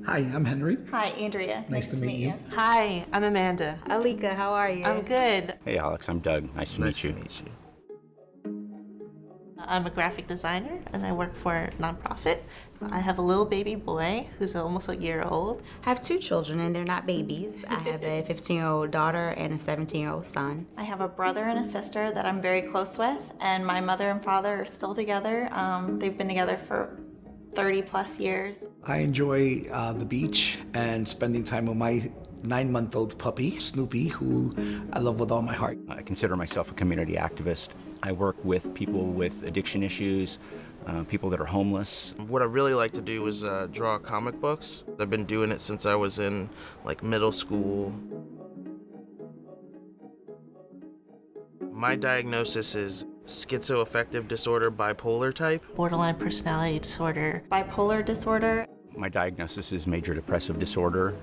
Hi, I'm Henry. Hi, Andrea. Nice to meet you. Hi, I'm Amanda. Alika, how are you? I'm good. Hey Alex, I'm Doug. Nice to meet you. I'm a graphic designer and I work for a nonprofit. I have a little baby boy who's almost a year old. I have 2 children and they're not babies. I have a 15-year-old daughter and a 17-year-old son. I have a brother and a sister that I'm very close with, and my mother and father are still together. They've been together for 30 plus years. I enjoy the beach and spending time with my 9-month-old puppy, Snoopy, who I love with all my heart. I consider myself a community activist. I work with people with addiction issues, people that are homeless. What I really like to do is draw comic books. I've been doing it since I was in middle school. My diagnosis is schizoaffective disorder, bipolar type. Borderline personality disorder. Bipolar disorder. My diagnosis is major depressive disorder.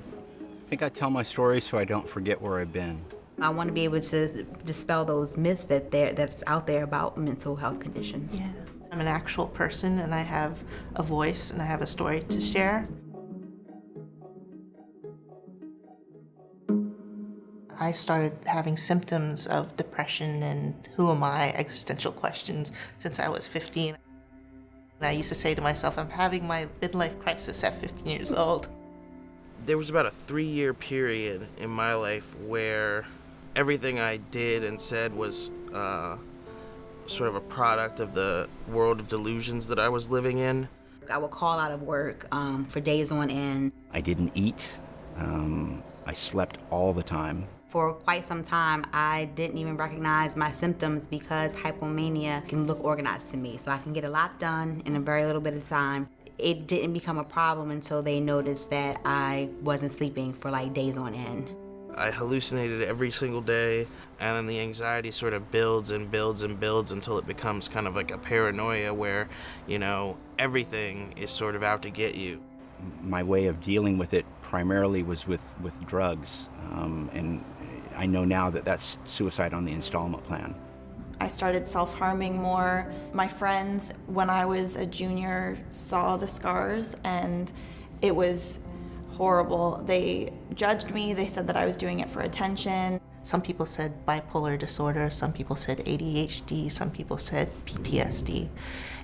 I think I tell my story so I don't forget where I've been. I want to be able to dispel those myths that's out there about mental health conditions. Yeah. I'm an actual person and I have a voice and I have a story to share. I started having symptoms of depression and who am I existential questions since I was 15. And I used to say to myself, I'm having my midlife crisis at 15 years old. There was about a 3-year period in my life where everything I did and said was sort of a product of the world of delusions that I was living in. I would call out of work for days on end. I didn't eat. I slept all the time. For quite some time, I didn't even recognize my symptoms because hypomania can look organized to me. So I can get a lot done in a very little bit of time. It didn't become a problem until they noticed that I wasn't sleeping for days on end. I hallucinated every single day, and then the anxiety sort of builds and builds and builds until it becomes kind of like a paranoia where, everything is sort of out to get you. My way of dealing with it primarily was with drugs, and I know now that that's suicide on the installment plan. I started self-harming more. My friends, when I was a junior, saw the scars and it was horrible. They judged me. They said that I was doing it for attention. Some people said bipolar disorder, some people said ADHD, some people said PTSD,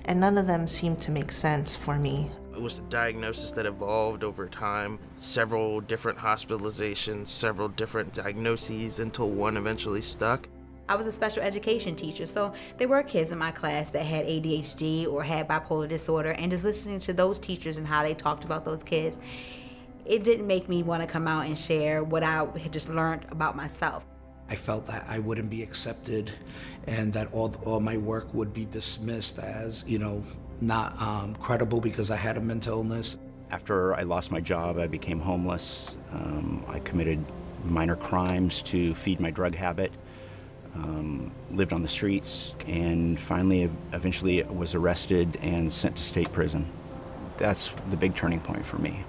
and none of them seemed to make sense for me. It was a diagnosis that evolved over time, several different hospitalizations, several different diagnoses until one eventually stuck. I was a special education teacher, so there were kids in my class that had ADHD or had bipolar disorder, and just listening to those teachers and how they talked about those kids, it didn't make me want to come out and share what I had just learned about myself. I felt that I wouldn't be accepted and that all my work would be dismissed as, not credible because I had a mental illness. After I lost my job, I became homeless. I committed minor crimes to feed my drug habit, lived on the streets, and finally, eventually was arrested and sent to state prison. That's the big turning point for me.